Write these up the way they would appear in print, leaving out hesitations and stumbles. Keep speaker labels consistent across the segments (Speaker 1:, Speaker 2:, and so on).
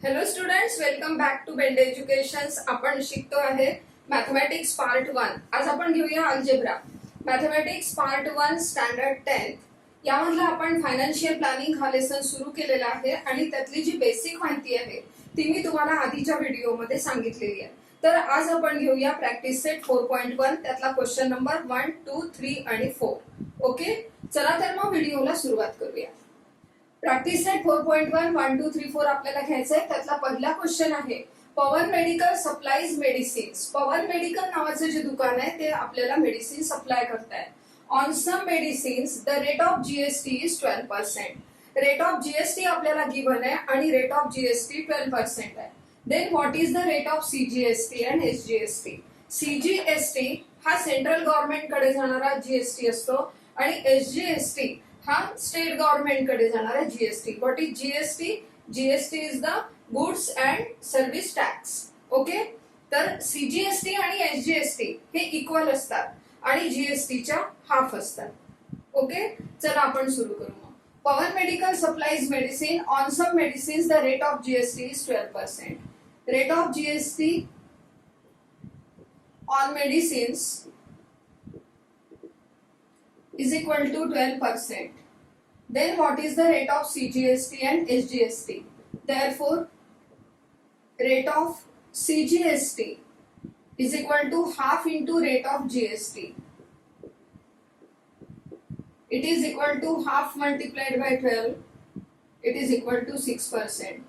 Speaker 1: Hello students, welcome back to Bende educations. आपण शिकतो आहे मॅथमॅटिक्स पार्ट 1. आज आपण घेऊया अल्जेब्रा. Mathematics part 1 standard 10. यामधला आपण फायनान्शियल प्लॅनिंग हा लेसन सुरू केलेला आहे आणि त्यातली जी बेसिक माहिती आहे ती मी तुम्हाला आधीच्या व्हिडिओमध्ये सांगितलेली आहे. तर आज आपण घेऊया प्रॅक्टिस सेट 4.1 त्यातला क्वेश्चन नंबर 1, 2, 3 आणि 4. ओके, चला तर मग व्हिडिओला सुरुवात करूया. प्रॅक्टिस सेट 4.1 1 2 3 4 आपल्याला घ्यायचं आहे. त्यातला पहिला क्वेश्चन आहे पवन मेडिकल सप्लाईज मेडिसिन्स. पवन मेडिकल नावाचं जे दुकान आहे ते आपल्याला मेडिसिन सप्लाय करत आहे. On some medicines the rate of GST is 12%. Rate of GST आपल्याला गिवन आहे आणि रेट ऑफ जीएसटी 12% आहे. Then what is the rate of CGST and SGST. CGST हा सेंट्रल गव्हर्नमेंट कडे जाणारा जीएसटी असतो आणि एसजीएसटी हा स्टेट गव्हर्नमेंट कडे जाणार आहे GST. What is GST? GST is the goods and service tax. Okay, तर सीजीएसटी आणि एसजीएसटी हे इक्वल असतात आणि जीएसटीच्या हाफ असतात. ओके, चला आपण सुरू करू. मग Pavan medical supplies medicine. On some medicines the rate of GST is 12%. Rate of GST on medicines is equal to 12%. Then what is the rate of CGST and SGST? Therefore, rate of CGST is equal to half into rate of GST. It is equal to half multiplied by 12. It is equal to 6%.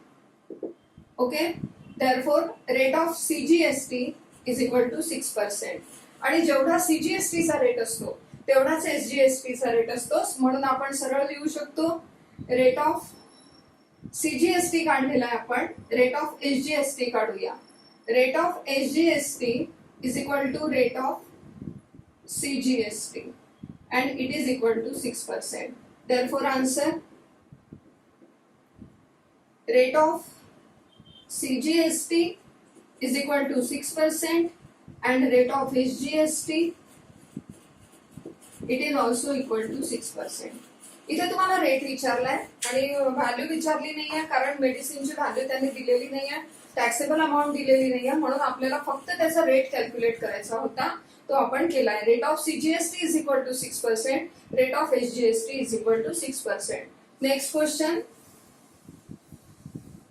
Speaker 1: Okay, therefore rate of CGST is equal to 6%. आणि जेवढा CGST चा rate असतो तेवढाच SGST चा rate असतो. म्हणून आपण सरळ लिहू शकतो रेट ऑफ सीजीएसटी काढलेला आहे आपण. रेट ऑफ एसजीएसटी काढूया. Rate of SGST is equal to rate of CGST and it is equal to 6%. Therefore answer rate of CGST is equal to 6% and rate of SGST it is also equal to 6%. इथे तुम्हाला rate विचारलाय आणि value विचारली नाहीये कारण मेडिसिनची value त्यांनी दिलेली नाहीये, taxable amount दिलेली नाहीये. म्हणून आपल्याला फक्त त्याचा रेट कॅल्क्युलेट करायचा होता, तो आपण केलाय. Rate of CGST is equal to 6%. Rate of SGST is equal to 6%. Next question.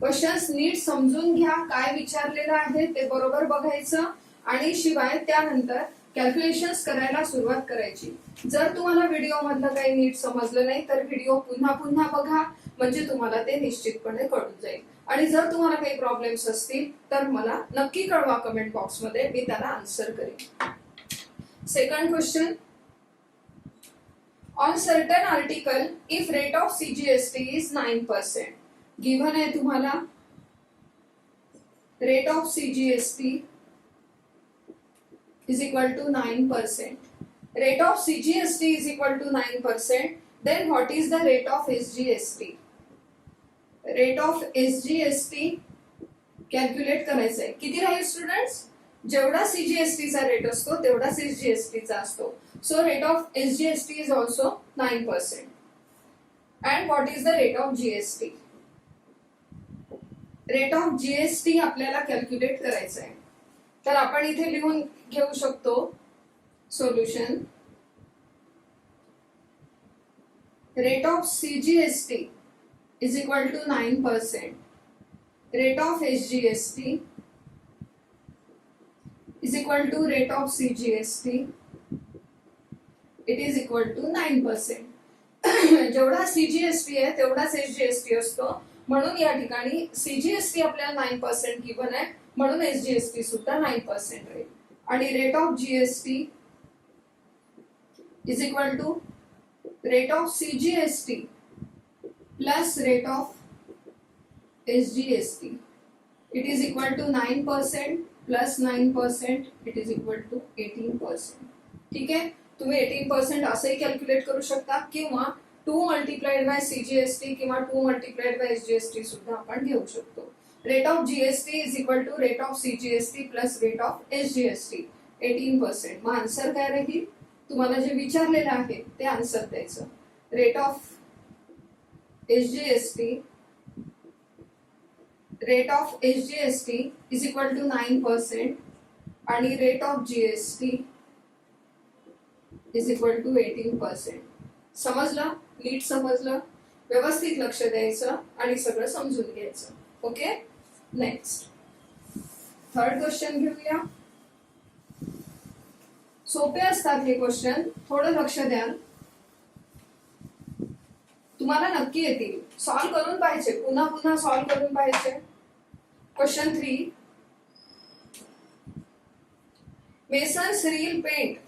Speaker 1: Questions नीट समजून घ्या. काय विचारलेलं आहे ते बरोबर बघायचं आणि शिवाय त्यानंतर कॅल्क्युलेशन्स करायला सुरुवात करायची. जर तुम्हाला व्हिडिओ मधलं काही नीट समजलं नाही तर व्हिडिओ पुन्हा पुन्हा बघा, म्हणजे तुम्हाला ते निश्चितपणे कळून जाईल. आणि जर तुम्हाला काही प्रॉब्लेम्स असतील तर मला नक्की कळवा कमेंट बॉक्स मध्ये, मी त्याला आन्सर करेन. Second question. On certain article if rate of CGST is 9%. Given आहे तुम्हाला rate of CGST is equal to 9%. Rate of CGST is equal to 9%. Then what is the rate of SGST? Rate of SGST calculate करायचं आहे. किती राहील students? जेवढा CGST चा rate असतो तेवढा SGST चा असतो. So rate of SGST is also 9%. And what is the rate of GST? Rate of GST आपल्याला कॅल्क्युलेट करायचं आहे. तर आपण इथे लिहून घेऊ शकतो solution. Rate of CGST is equal to 9%. Rate of SGST is equal to rate of CGST it is equal to 9%. जेवढा सीजीएसटी आहे तेवढाच एसजीएसटी असतो. म्हणून या ठिकाणी सीजीएसटी आपल्याला 9% गिव्हन आहे, म्हणून एसजीएसटी सुद्धा 9% राहील. आणि rate of GST is equal to rate of CGST plus rate of SGST. It is equal to 9% plus 9%. It is equal to 18%. ठीक आहे, तुम्ही 18% असंही कॅल्क्युलेट करू शकता किंवा 2 मल्टिप्लाइड बाय सीजीएसटी किंवा 2 मल्टिप्लाइड बाय एसजीएसटी सुद्धा आपण घेऊ शकतो. Rate of GST is equal to rate of CGST plus rate of SGST 18%. मग आन्सर काय राहील? तुम्हाला जे विचारलेलं आहे ते आन्सर द्यायचं. Rate of SGST rate of SGST is equal to 9% आणि rate of GST is equal to 18%. समजलं? नीट समजलं? व्यवस्थित लक्ष द्यायचं आणि सगळं समजून घ्यायचं. ओके, नेक्स्ट थर्ड क्वेश्चन घेऊया. सोपे असतात हे क्वेश्चन, थोडं लक्ष द्याल तुम्हाला नक्की येतील. सॉल्व करून पाहिजे, पुन्हा पुन्हा सॉल्व करून पाहिजे. Question 3. Mason's Real Paint.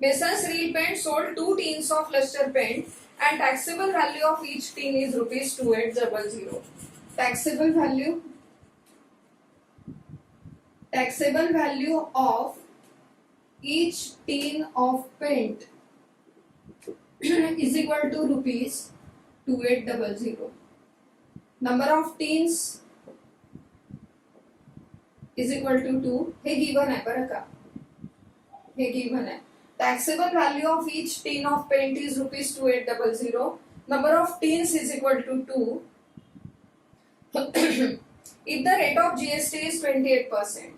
Speaker 1: Mason's Real Paint sold 2 tins of luster paint and taxable value of each tin is rupees 2800. Taxable value of each tin of paint is equal to rupees 2800. Number of tins is equal to 2. हे given आहे बरं का, हे given आहे. Taxable value of each tin of paint is rupees 2800. Number of tins is equal to 2. If the rate of GST is 28%,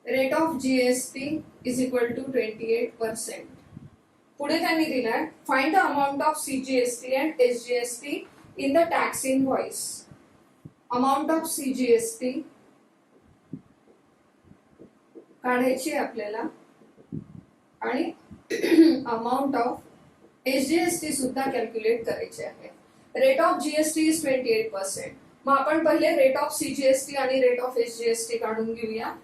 Speaker 1: rate of GST is equal to 28%. पुढे त्यांनी दिलाय find the amount of CGST and SGST in the tax invoice. Amount of CGST काढायची आपल्याला आणि amount of SGST सुद्धा calculate करायचे आहे. Rate of GST is 28%. मग आपण पहिले रेट ऑफ CGST आणि रेट ऑफ SGST काढून घेऊया.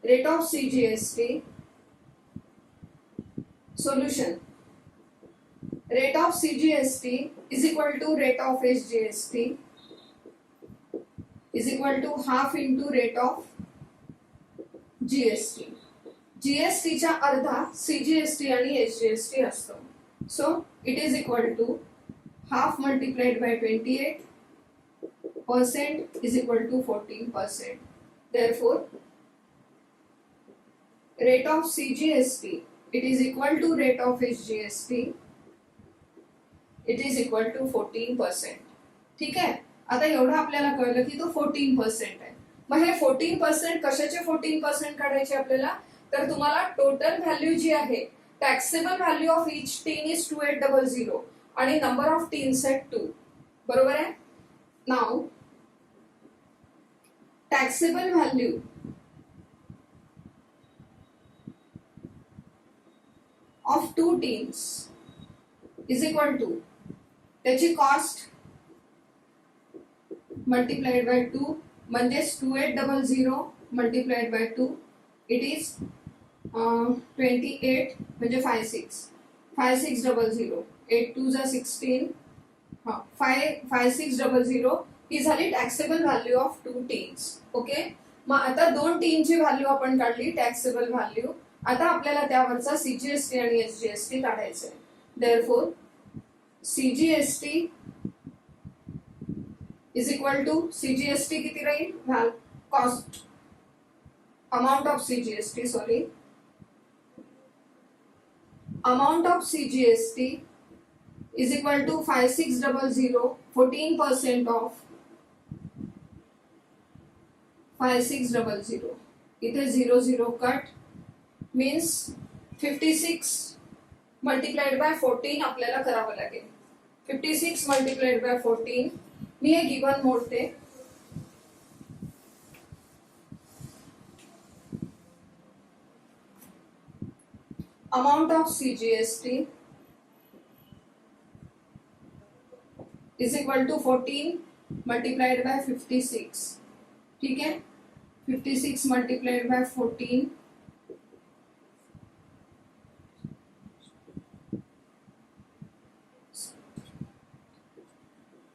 Speaker 1: Rate of CGST solution. Rate of CGST is equal to rate of SGST is equal to half into rate of GST. GST चा अर्धा CGST आणि SGST असतो. So it is equal to half multiplied by 28% is equal to 14%. Therefore, rate of CGST it is equal to rate of SGST. It is equal to 14%. ठीक आहे, आता एवढं आपल्याला कळलं की तो 14% आहे. मग हे 14% कशाचे 14% काढायचे आपल्याला, तर तुम्हाला टोटल व्हॅल्यू जी आहे taxable value of each tin is 2800 आणि नंबर ऑफ टीन्स आहेत 2. बरोबर आहे. Now taxable value of 2 tins is equal to त्याची कॉस्ट मल्टिप्लाइड बाय 2 म्हणजेच 2800 मल्टिप्लाइड बाय 2 इट इज 28 म्हणजे 5600 8 2 जा 16 5600 ही झाली taxable value of 2 teens. Okay, मग आता 2 टीनची व्हॅल्यू आपण काढली टॅक्सेबल व्हॅल्यू. आता आपल्याला त्यावरचा CGST आणि SGST काढायचा आहे. Therefore, CGST is equal to CGST किती राहील, cost amount of CGST sorry amount of CGST is equal to 5600 14% of 5600. इथे 00 कट मीन्स 56 मल्टिप्लाइड बाय 14 आपल्याला करावं लागेल. 56 मल्टिप्लाइड बाय 14 मी हे गिवन मोडते. Amount of CGST is equal to 14 multiplied by 56. ठीक है, 56 multiplied by 14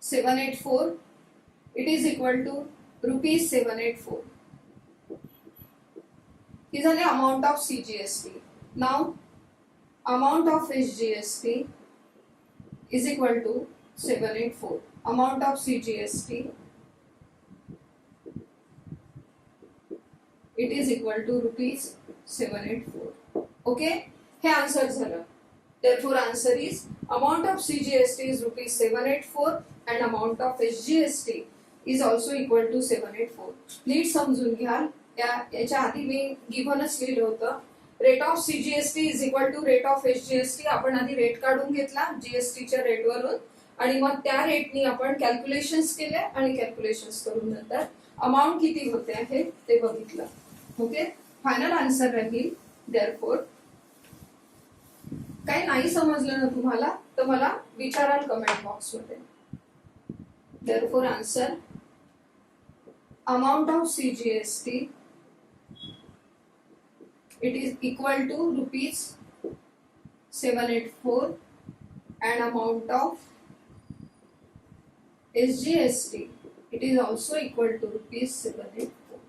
Speaker 1: 784. It is equal to rupees 784. These are the amount of CGST. Now, amount of SGST is equal to 784. Amount of CGST it is equal to rupees 784. Okay, हे answer झालं. Therefore, answer is amount of CGST is rupees 784 and amount of SGST is also equal to 784. नीट समजून घ्या. याच्या आधी मी गिव्हनच लिहिलं होतं. Rate of CGST is equal to rate of एसजीएसटी. आपण आधी रेट काढून घेतला जीएसटीच्या रेटवरून आणि मग त्या रेटनी आपण कॅल्क्युलेशन्स केले आणि कॅल्क्युलेशन्स करून नंतर अमाउंट किती होते आहे ते बघितलं. ओके, फायनल आन्सर राहील देअरफोर. काही नाही समजलं ना तुम्हाला तर मला विचाराल कमेंट बॉक्स मध्ये. Therefore answer amount of CGST it is equal to rupees 784 and amount of SGST it is also equal to rupees 784.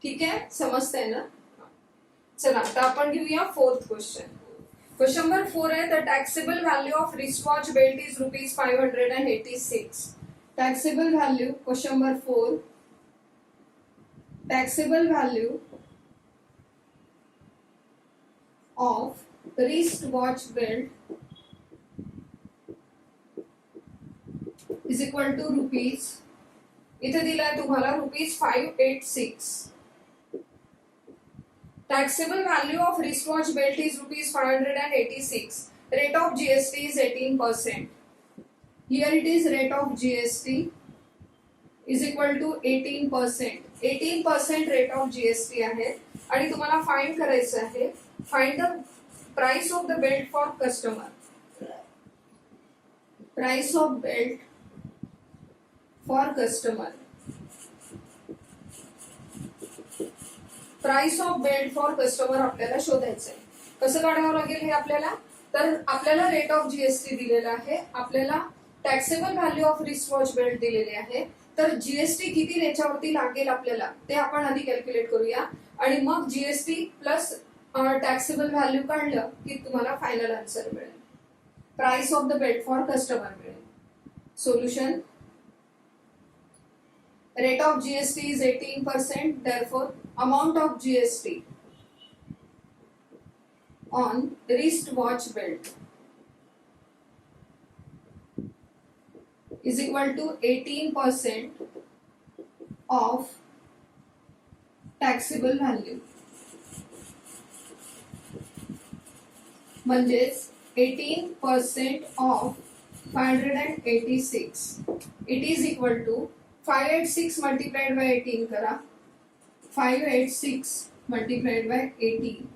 Speaker 1: ठीक है, समझते हैं ना. चला आता आपण घेऊया फोर्थ क्वेश्चन. क्वेश्चन नंबर 4 है. The taxable value of wristwatch belt is rupees 586. Taxable value question number 4. Taxable value of wristwatch belt is equal to rupees. इथे दिलाय तुम्हाला rupees 586. Taxable value of wristwatch belt is rupees 586. Rate of GST is 18%. Here it is rate of GST is equal to 18%. 18% rate of GST आहे आणि तुम्हाला find करायचं आहे. Find the price of the belt for customer. Price of belt for customer. Price of belt for customer आपल्याला शोधायचं आहे. कसं काढावं लागेल हे आपल्याला. तर आपल्याला रेट ऑफ जीएसटी दिलेला आहे, आपल्याला taxable value of wristwatch belt दिलेले आहे. तर जीएसटी किती याच्यावरती लागेल आपल्याला ते आपण आधी कॅल्क्युलेट करूया आणि मग जीएसटी प्लस टॅक्सेबल व्हॅल्यू काढलं की तुम्हाला फायनल आन्सर मिळेल. Price of the belt for customer मिळेल. Solution rate of GST is 18%. Therefore amount of GST on wrist watch belt is equal to 18% of taxable value. म्हणजेच 18% of 586 it is equal to 586 multiplied by 18 करा. 586 multiplied by 18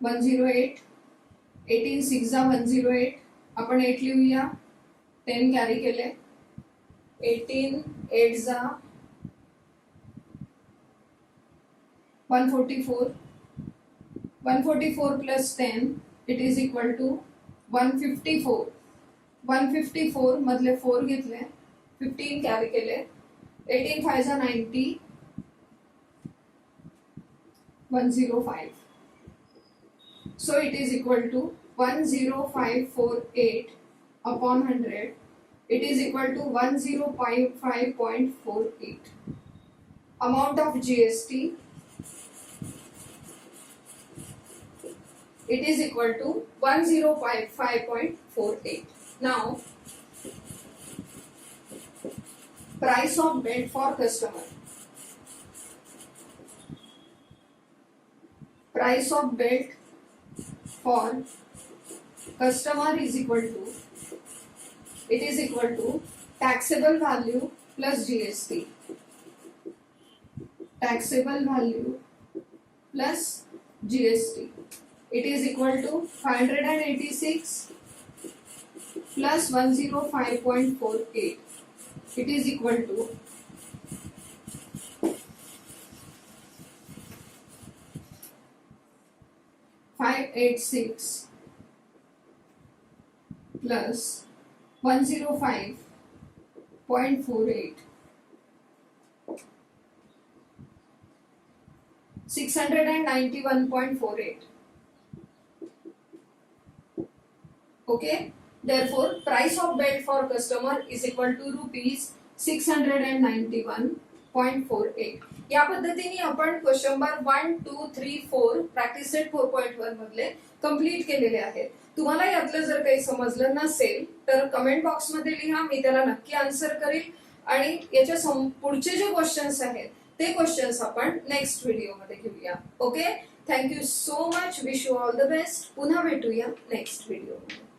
Speaker 1: 108. 18 6 जा 108. आपण 8 लिहूया. 10 carry केले. 18 8 जा 144. 144 plus 10 it is equal to 154. 154 मधले 4 घेतले. 15 carry केले. 18 5 जा 90. 105. So it is equal to 10548 upon 100. It is equal to 1055.48. Amount of GST it is equal to 1055.48. Now price of belt for customer. Price of belt for customer is equal to taxable value plus GST. Taxable value plus GST. It is equal to 586 plus 105.48. It is equal to 586 plus 105.48. 691.48. Okay, therefore price of belt for customer is equal to rupees 691 0.48 या पद्धतीने आपण question number 1, 2, 3, 4 practice set 4.1 मधले complete केलेले आहेत. तुम्हाला यातलं जर काही समजलं नसेल तर कमेंट बॉक्स मध्ये लिहा, मी त्याला नक्की आन्सर करील. आणि याच्या पुढचे जे क्वेश्चन्स आहेत ते क्वेश्चन्स आपण नेक्स्ट व्हिडिओ मध्ये घेऊया. Okay, thank you so much. Wish you all the best. पुन्हा भेटूया नेक्स्ट व्हिडिओ मध्ये.